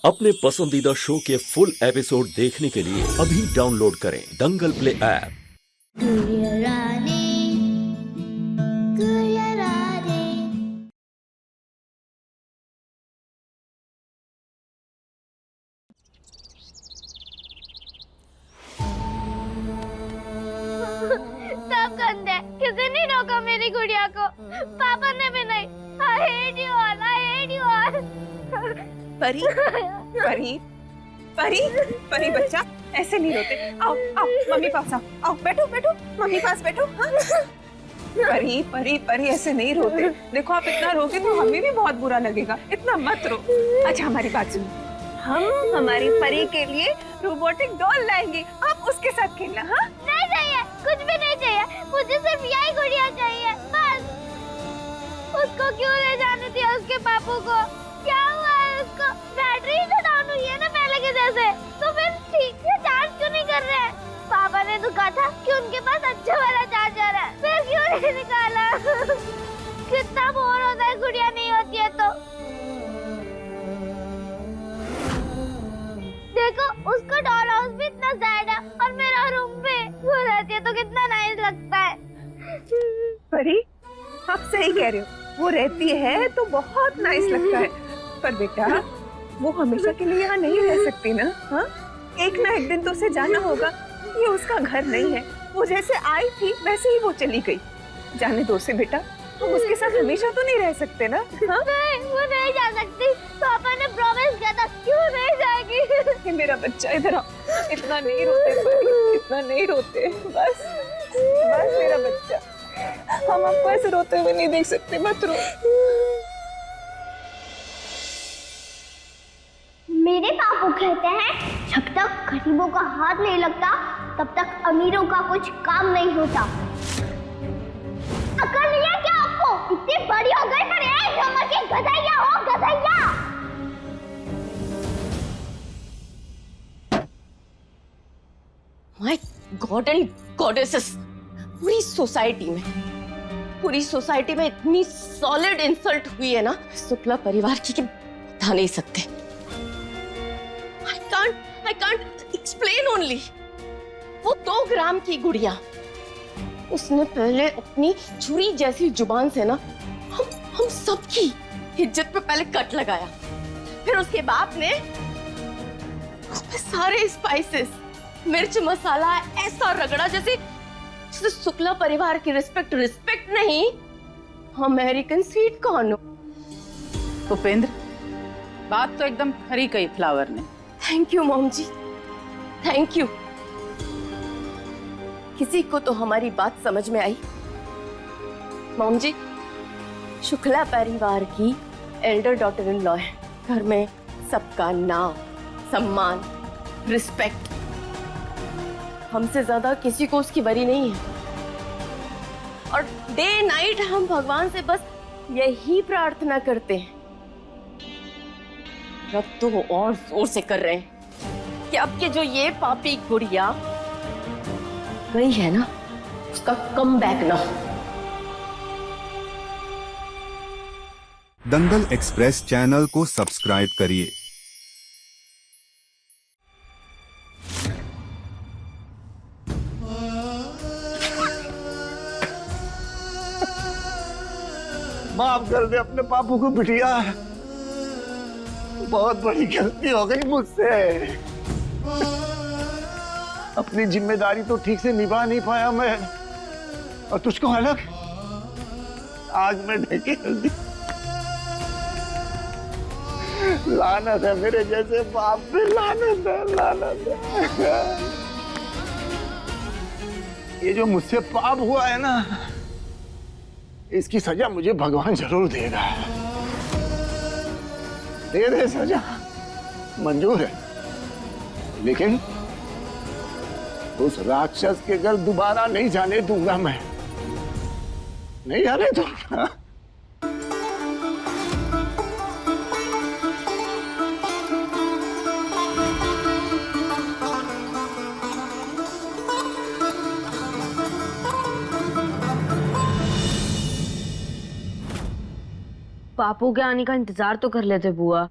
अपने पसंदीदा शो के फुल एपिसोड देखने के लिए अभी डाउनलोड करें दंगल प्ले ऐप। सब गंदे, किसी ने रोका मेरी गुड़िया को, पापा ने भी नहीं। I hate you all, I hate you all। परी, परी, परी, परी बच्चा, ऐसे नहीं रोते। आओ, आओ, मम्मी पास आओ, आओ, बैठो, बैठो, मम्मी पास बैठो। हाँ? परी, परी, परी, ऐसे नहीं रोते। देखो आप इतना रोगे तो हमें भी बहुत बुरा लगेगा। इतना मत रो। अच्छा हमारी बात सुनो। हम हमारी परी के लिए रोबोटिक डॉल लाएंगे। आप उसके साथ खेलना। हाँ? नहीं चाहिए, कुछ भी नहीं चाहिए। मुझे सिर्फ यही गुड़िया चाहिए, बस। उसको क्यों ले जाने दिया उसके पापू को? क्या हुआ है उसको? बैटरी तो डाउन हुई है ना पहले के जैसे। तो फिर ठीक से चार्ज क्यों नहीं कर रहे? पापा ने तो कहा था कि उनके पास अच्छा वाला चार्जर है, फिर क्यों नहीं निकाला? कितना बोर होता है गुड़िया नहीं होती है तो। देखो उसका डॉल हाउस भी इतना सैड है और मेरा रूम भी। वो रहती है तो कितना नाइस लगता है। परी, आप सही कह रहे हो। वो रहती है तो बहुत नाइस लगता है, पर बेटा वो हमेशा के लिए यहाँ नहीं रह सकती ना। हाँ? एक ना एक दिन तो उसे जाना होगा। ये उसका घर नहीं है। वो जैसे आई थी वैसे ही वो चली गई। जाने दो उसे बेटा, हम उसके साथ हमेशा तो नहीं रह सकते ना। हाँ? नहीं, वो नहीं जा सकती। पापा ने प्रॉमिस किया था, क्यों नहीं जाएगी? ये मेरा बच्चा, इधर आओ। इतना नहीं रोते परी, इतना नहीं रोते। बस बस मेरा बच्चा, हम आपको ऐसे रोते हुए नहीं देख सकते। मत रो। मेरे पापू कहते हैं जब तक गरीबों का हाथ नहीं लगता तब तक अमीरों का कुछ काम नहीं होता। अकल नहीं है क्या आपको? इतनी बड़ी हो गई पर एक नंबर की गधैया हो, गधैया। माय गॉड एंड गॉडेसेस, पूरी सोसाइटी में इतनी सॉलिड इंसल्ट हुई है ना शुक्ला परिवार की कि बता नहीं सकते। I can't explain only। वो 2 ग्राम की गुड़िया, उसने पहले अपनी छुरी जैसी जुबान से ना हम सबकी इज्जत पे पहले कट लगाया। फिर उसके बाप ने उसमें सारे स्पाइसेस, मिर्च मसाला ऐसा रगड़ा जैसे शुक्ला परिवार की रिस्पेक्ट नहीं, अमेरिकन स्वीट कॉर्न। उपेंद्र, बात तो एकदम खरी कही फ्लावर ने। Thank you mom ji, thank you. किसी को तो हमारी बात समझ में आई। मॉम जी, शुक्ला परिवार की एल्डर डॉटर इन लॉ है। घर में सबका नाम, सम्मान, रिस्पेक्ट। हमसे ज्यादा किसी को उसकी वरी नहीं है। और डे नाइट हम भगवान से बस यही प्रार्थना करते हैं, रब तो और जोर से कर रहे हैं कि अब के जो ये पापी गुड़िया गई है ना, उसका कम बैक ना हो। दंगल एक्सप्रेस चैनल को सब्सक्राइब करिए। माफ कर दे अपने पापू को बिटिया, बहुत बड़ी गलती हो गई मुझसे। अपनी जिम्मेदारी तो ठीक से निभा नहीं पाया मैं, और तुझको अलग आज मैं ढकेल दी। लानत है मेरे जैसे बाप पे, लानत है, लानत है। ये जो मुझसे पाप हुआ है ना, इसकी सजा मुझे भगवान जरूर देगा। दे दे सजा, मंजूर है, लेकिन उस राक्षस के घर दोबारा नहीं जाने दूंगा मैं, नहीं जाने दूंगा। पापू के आने का इंतजार तो कर लेते बुआ।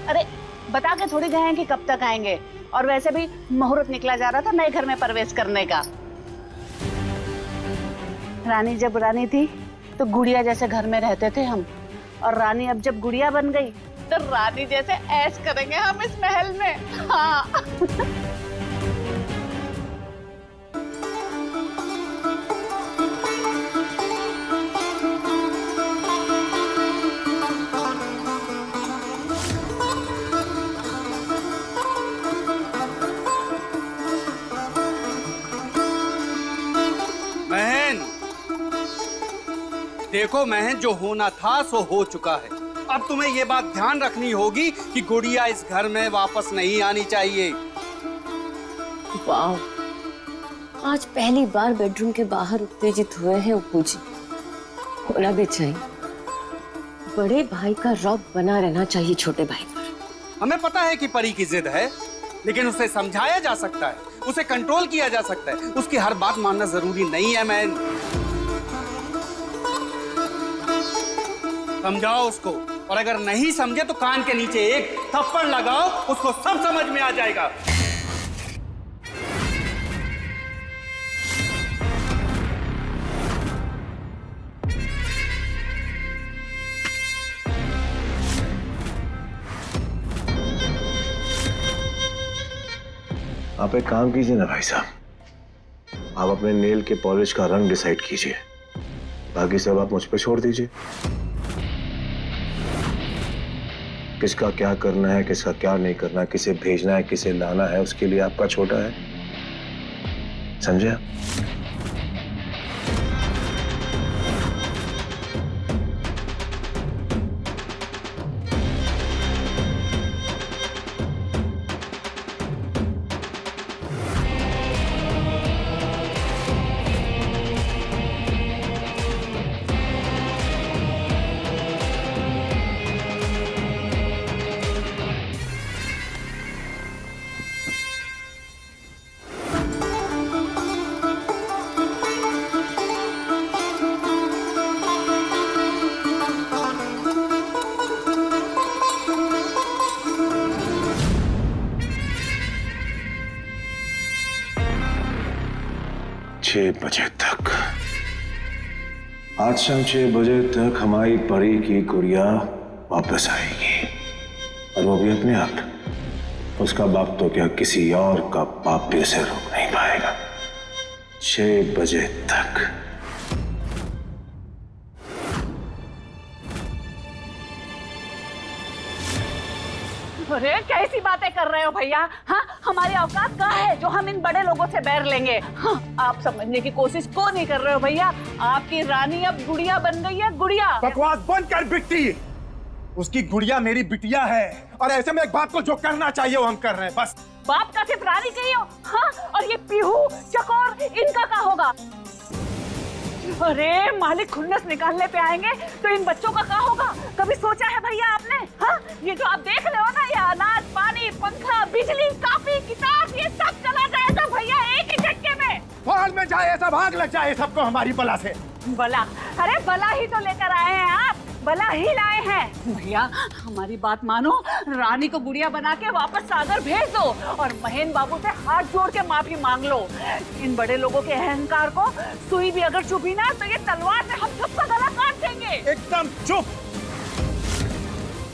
अरे बता के थोड़ी गए हैं कि कब तक आएंगे। और वैसे भी मुहूर्त निकला जा रहा था नए घर में प्रवेश करने का। रानी जब रानी थी तो गुड़िया जैसे घर में रहते थे हम, और रानी अब जब गुड़िया बन गई तो रानी जैसे ऐश करेंगे हम इस महल में। हाँ। महन, देखो महन, जो होना था सो हो चुका है। अब तुम्हें ये बात ध्यान रखनी होगी कि गुड़िया इस घर में वापस नहीं आनी चाहिए। वाह, आज पहली बार बेडरूम के बाहर उत्तेजित हुए हैं अप्पू जी। होना भी चाहिए, बड़े भाई का रौब बना रहना चाहिए छोटे भाई पर। हमें पता है कि परी की जिद है, लेकिन उसे समझाया जा सकता है, उसे कंट्रोल किया जा सकता है। उसकी हर बात मानना जरूरी नहीं है। मैं समझाओ उसको, और अगर नहीं समझे तो कान के नीचे एक थप्पड़ लगाओ, उसको सब समझ में आ जाएगा। आप एक काम कीजिए ना भाई साहब, आप अपने नेल के पॉलिश का रंग डिसाइड कीजिए, बाकी सब आप मुझ पे छोड़ दीजिए। किसका क्या करना है, किसका क्या नहीं करना, किसे भेजना है, किसे लाना है, उसके लिए आपका छोटा है, समझे आप? बजे तक, आज शाम 6 बजे तक हमारी परी की गुड़िया वापस आएगी, और वो भी अपने आप। उसका बाप तो क्या, किसी और का बाप भी उसे रोक नहीं पाएगा। 6 बजे तक। अरे कैसी बातें कर रहे हो भैया? हाँ, हमारी औकात कहाँ है जो हम इन बड़े लोगों से बैर लेंगे? हाँ, आप समझने की कोशिश क्यों नहीं कर रहे हो भैया? आपकी रानी अब गुड़िया बन गई है, गुड़िया। बकवास बंद कर बिट्टी, उसकी गुड़िया मेरी बिटिया है, और ऐसे में एक बाप को जो करना चाहिए वो हम कर रहे हैं, बस। बाप का सिर्फ रानी के ही हो? हाँ, और ये पीहू चकोर इनका क्या होगा? अरे मालिक खुन्नस निकालने पे आएंगे तो इन बच्चों का क्या होगा? कभी सोचा है भैया आपने? हाँ, ये जो आप देख रहे हो ना, ये अनाज, पानी, पंखा, बिजली, कॉपी, किताब, ये सब चला जाएगा भैया एक ही झटके में। फौज में जाए, ऐसा भाग लग जाए सबको हमारी बला से। बला? अरे बला ही तो लेकर आए हैं आप, बला ही लाए हैं। भैया हमारी बात मानो, रानी को गुड़िया बना के वापस सागर भेज दो, और महेन बाबू से हाथ जोड़ के माफी मांग लो। इन बड़े लोगों के अहंकार को सुई भी अगर चुभी ना तो ये तलवार से हम सबका गला काट देंगे। एकदम चुप।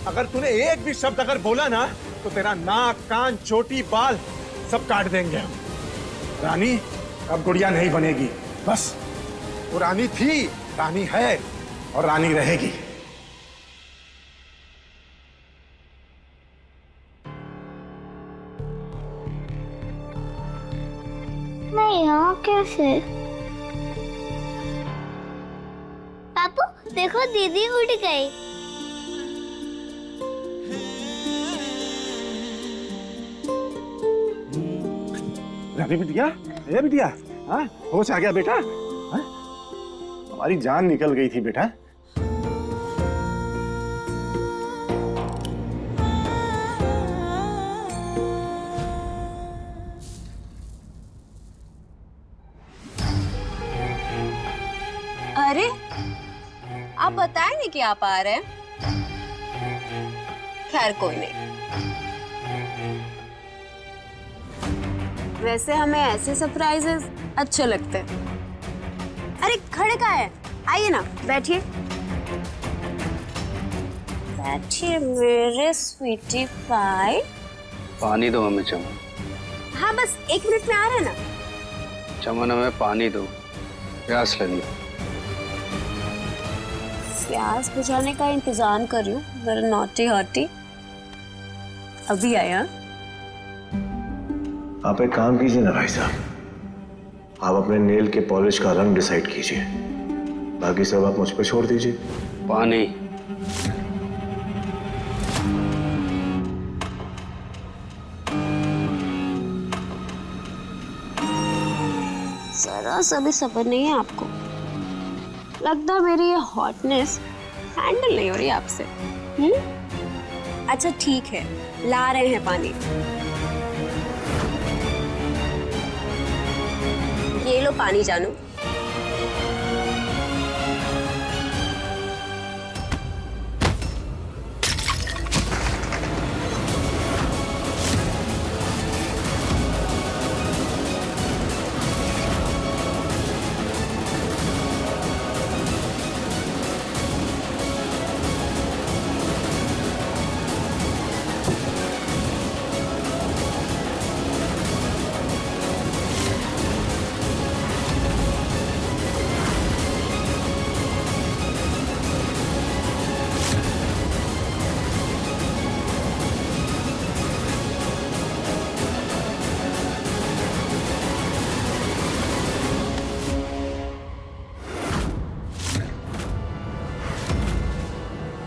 अगर तूने एक भी शब्द अगर बोला ना तो तेरा नाक, कान, चोटी, बाल सब काट देंगे हम। रानी अब गुड़िया नहीं बनेगी, बस। वो रानी थी, रानी है, और रानी रहेगी। नहीं, हाँ कैसे? पापू देखो, दीदी उड़ गई। रानी बिटिया, ए बिटिया, हाँ होश आ गया बेटा? हाँ? हमारी जान निकल गई थी बेटा। अरे आप बताए नहीं कि आप आ रहे हैं। खैर कोई नहीं, वैसे हमें ऐसे सरप्राइजेस अच्छे लगते हैं। अरे खड़े कहाँ है? आइए ना, बैठिए बैठिए मेरे स्वीटी पाई। पानी दो हमें चमन। हाँ बस 1 मिनट में आ रहे हैं ना। चमन हमें पानी दो, प्यास लगी। प्यास बुझाने का इंतजाम कर रही हूँ, मेरा नॉटी हॉटी। अभी आया। आप एक काम कीजिए ना भाई साहब, आप अपने नेल के पॉलिश का रंग डिसाइड कीजिए, बाकी सब आप मुझ पे छोड़ दीजिए। पानी। जरा सा भी सब्र नहीं है आपको। लगता है मेरी ये हॉटनेस हैंडल नहीं हो रही आपसे। अच्छा ठीक है, ला रहे हैं पानी। ये लो पानी जानू।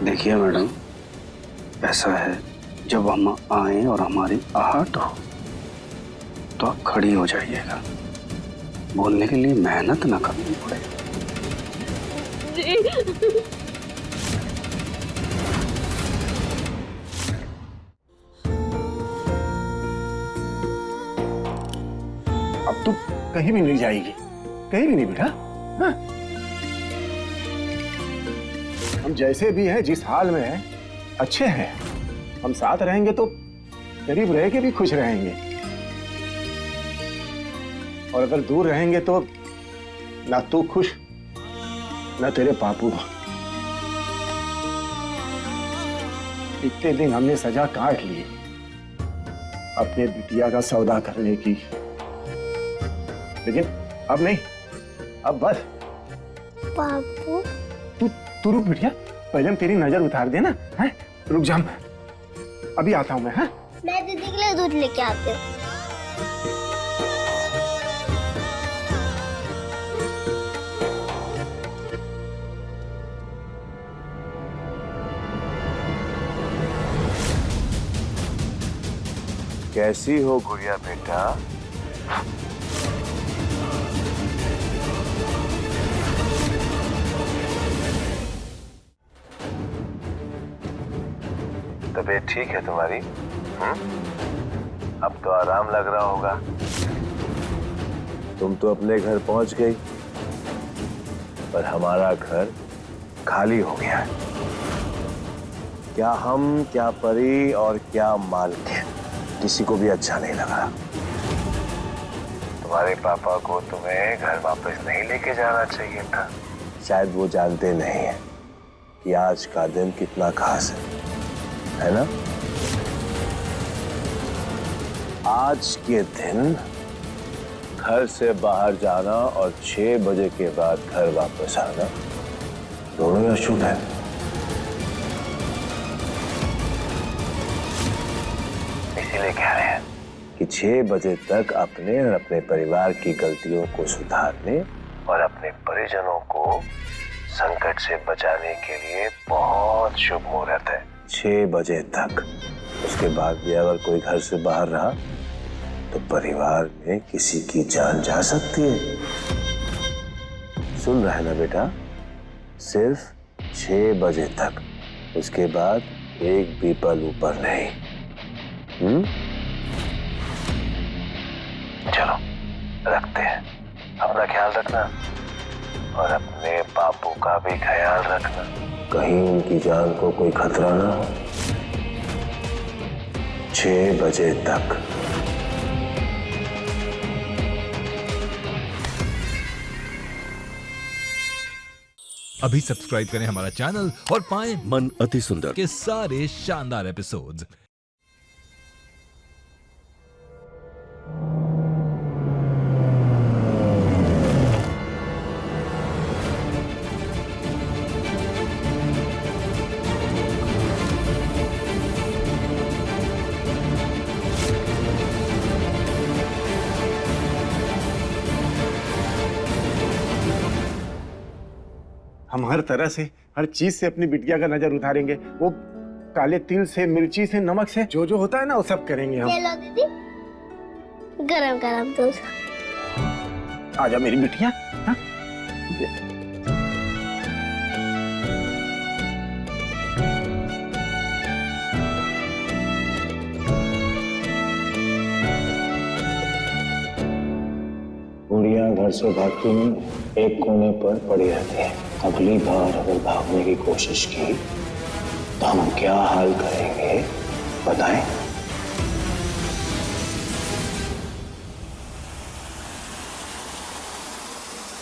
देखिए मैडम, ऐसा है जब हम आए और हमारी आहट हो तो आप खड़ी हो जाइएगा। बोलने के लिए मेहनत ना करनी पड़े। अब तू कहीं भी नहीं जाएगी, कहीं भी नहीं बेटा। हाँ? हम जैसे भी हैं, जिस हाल में हैं, अच्छे हैं। हम साथ रहेंगे तो करीब रह के भी खुश रहेंगे, और अगर दूर रहेंगे तो ना तू खुश ना तेरे पापू। इतने दिन हमने सजा काट ली अपने बिटिया का सौदा करने की, लेकिन अब नहीं, अब बस। पापू तू रुक बिटिया, पहले हम तेरी नजर उतार देना। हैं? रुक जा, अभी आता हूं मैं। हाँ, मैं दीदी के लिए दूध लेके आती हूँ। कैसी हो गुड़िया बेटा? तबीयत ठीक है तुम्हारी? अब तो आराम लग रहा होगा। तुम तो अपने घर पहुंच गई, पर हमारा घर खाली हो गया है। क्या हम, क्या परी और क्या मालकिन, किसी को भी अच्छा नहीं लगा। तुम्हारे पापा को तुम्हें घर वापस नहीं लेके जाना चाहिए था। शायद वो जानते नहीं है कि आज का दिन कितना खास है ना? आज के दिन घर से बाहर जाना और 6 बजे के बाद घर वापस आना दोनों ही अशुभ है। इसीलिए कह रहे हैं कि 6 बजे तक अपने और अपने परिवार की गलतियों को सुधारने और अपने परिजनों को संकट से बचाने के लिए बहुत शुभ मुहूर्त है। 6 बजे तक। उसके बाद भी अगर कोई घर से बाहर रहा तो परिवार में किसी की जान जा सकती है। सुन रहा है ना बेटा? सिर्फ 6 बजे तक, उसके बाद एक भी पल ऊपर नहीं। चलो रखते हैं। अपना ख्याल रखना और अपने बापू का भी ख्याल रखना, कहीं उनकी जान को कोई खतरा ना हो। 6 बजे तक। अभी सब्सक्राइब करें हमारा चैनल और पाएं मन अति सुंदर के सारे शानदार एपिसोड्स। हम हर तरह से, हर चीज से अपनी बिटिया का नजर उतारेंगे। वो काले तिल से, मिर्ची से, नमक से, जो जो होता है ना वो सब करेंगे हम। ये लो दीदी, गरम गरम दूध। आजा मेरी बिटिया। हाँ? गुड़िया घर से भागती नहीं, एक कोने पर पड़ी रहती है। अगली बार अगर भागने की कोशिश की तो हम क्या हाल करेंगे बताएं?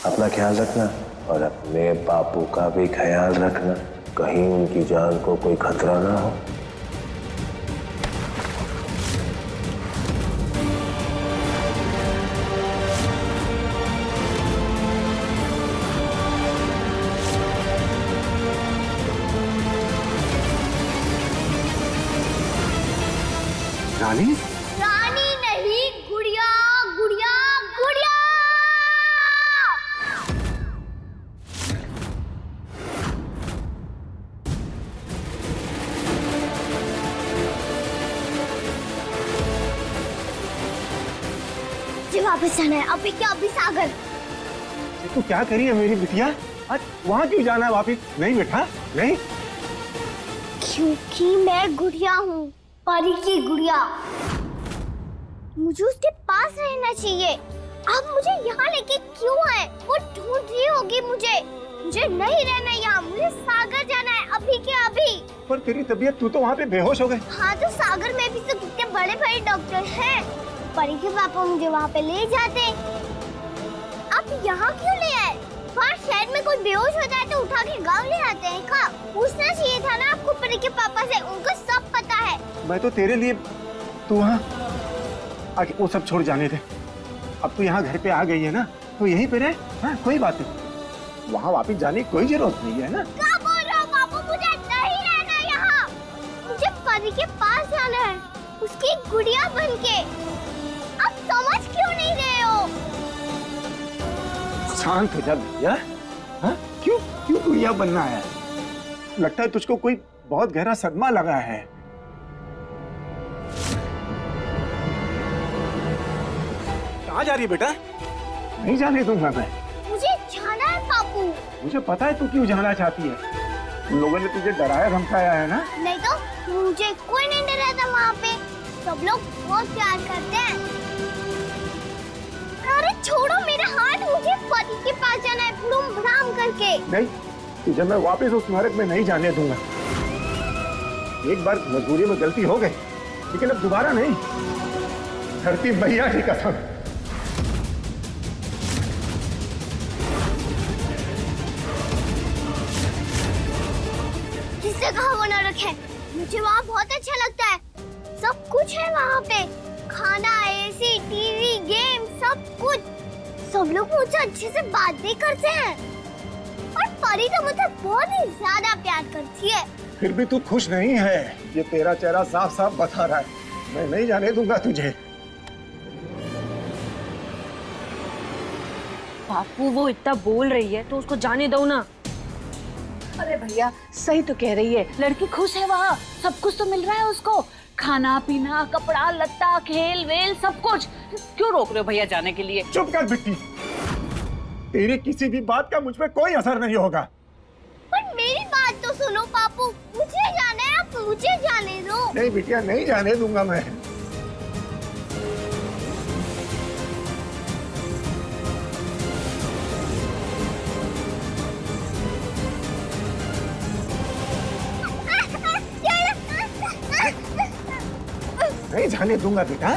अपना ख्याल रखना और अपने बापू का भी ख्याल रखना, कहीं उनकी जान को कोई खतरा ना हो। रानी? रानी नहीं, गुड़िया गुड़िया गुड़िया। मुझे वापस जाना है, अभी क्या अभी सागर। तू क्या करी है मेरी बिटिया? आज वहाँ क्यों जाना है वापिस? नहीं बेटा, नहीं। क्योंकि मैं गुड़िया हूँ, परी की गुड़िया। मुझे उसके पास रहना चाहिए। आप मुझे यहाँ लेके क्यों आए? वो ढूंढ रही होगी मुझे। मुझे नहीं रहना यहाँ, मुझे सागर जाना है अभी के अभी। पर तेरी तबीयत, तू तो वहाँ पे बेहोश हो गई। हाँ तो सागर में भी तो कितने बड़े बड़े डॉक्टर हैं। परी के पापा मुझे वहाँ पे ले जाते। आप यहाँ क्यों ले आए? वहाँ शहर में कोई बेहोश हो जाए तो उठा के गाँव ले आते हैं का? पूछना चाहिए था ना आपको परी के पापा से, उनको सब पता है। मैं तो तेरे लिए, तू वहाँ आगे वो सब छोड़ जाने दे। अब तू यहाँ घर पे आ गई है ना, तो यहीं पे रहे। हाँ कोई बात नहीं, वहाँ वापस जाने की कोई जरूरत नहीं है ना। क्या बोल रहे हो बाबू? मुझे नहीं रहना यहाँ, मुझे परी के पास जाना है, उसकी गुड़िया बन के। आप समझ क्यों नहीं रहे हो? शांत हो जा भैया। हाँ क्यों क्यों गुड़िया बनना है? लगता है तुझको कोई बहुत गहरा सदमा लगा है। कहाँ जा रही है बेटा? नहीं जाने दूंगा मैं। मुझे जाना है बापू। मुझे पता है तू क्यों जाना चाहती है। उन लोगों ने तुझे डराया धमकाया है ना। नहीं तो मुझे कोई नहीं डराता वहाँ पे, सब लोग बहुत प्यार करते हैं। अरे छोड़ो मेरा हाथ, मुझे पति के पास जाना है भ्रूम भ्राम करके। नहीं, तुझे मैं वापस उस नरक में नहीं जाने दूंगा। एक बार मजबूरी में गलती हो गई, लेकिन अब दोबारा नहीं। धरती मैया की कसम। किससे कहा वो नरक है? मुझे वहाँ बहुत अच्छा लगता है, सब कुछ है वहाँ पे। खाना, एसी, टीवी, गेम, सब कुछ। सब लोग मुझसे अच्छे से बात भी करते हैं और परी तो मुझे बहुत ही ज्यादा प्यार करती है। फिर भी तू खुश नहीं है, ये तेरा चेहरा साफ साफ बता रहा है। मैं नहीं जाने दूंगा तुझे। बापू वो इतना बोल रही है तो उसको जाने दो ना। अरे भैया सही तो कह रही है, लड़की खुश है वहाँ, सब कुछ तो मिल रहा है उसको, खाना पीना, कपड़ा लत्ता, खेल वेल सब कुछ। क्यों रोक रहे हो भैया जाने के लिए? चुप कर बिट्टी, तेरी किसी भी बात का मुझ पे कोई असर नहीं होगा। पर मेरी बात तो सुनो पापू, मुझे जाना है, आप मुझे जाने दो। नहीं बिटिया, नहीं जाने दूंगा मैं। नहीं जाने दूंगा बेटा,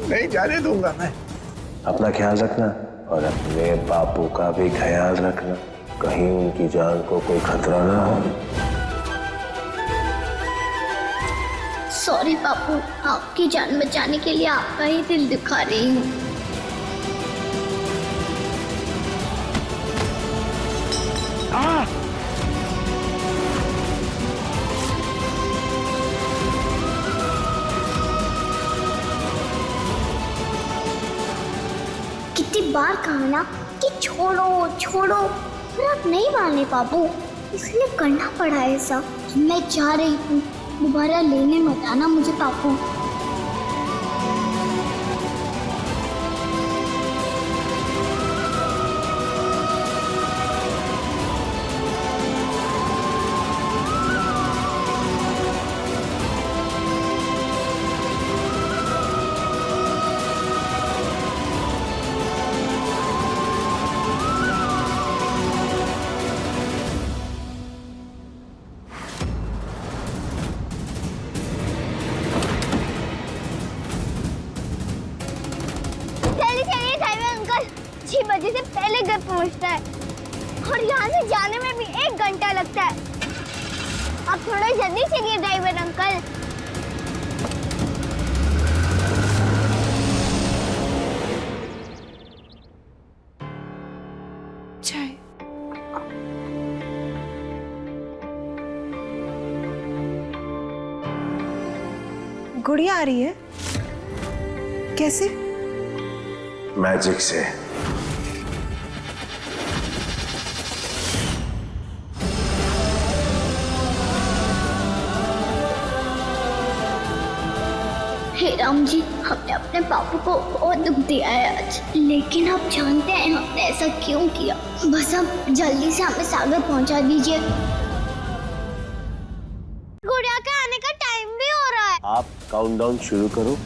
नहीं जाने दूंगा मैं। अपना ख्याल रखना और अपने बापू का भी ख्याल रखना, कहीं उनकी जान को कोई खतरा ना हो। सॉरी पापू, आपकी जान बचाने के लिए आपका ही दिल दुखा रही हूँ। कितनी बार कहा ना कि छोड़ो छोड़ो, पर आप नहीं माने पापू, इसलिए करना पड़ा है सब। मैं जा रही हूँ, दोबारा लेने मत आना मुझे पापू। बजे से पहले घर पहुंचता है और यहाँ से जाने में भी 1 घंटा लगता है। आप थोड़ा जल्दी चलिए ड्राइवर अंकल। चाय। गुड़िया आ रही है? कैसे? मैजिक से। हे राम जी, हमने अपने पापू को बहुत दुख दिया है आज, लेकिन आप जानते हैं हमने ऐसा क्यों किया। बस अब जल्दी से हमें सागर पहुंचा दीजिए। गुड़िया के आने का टाइम भी हो रहा है। आप काउंटडाउन शुरू करो।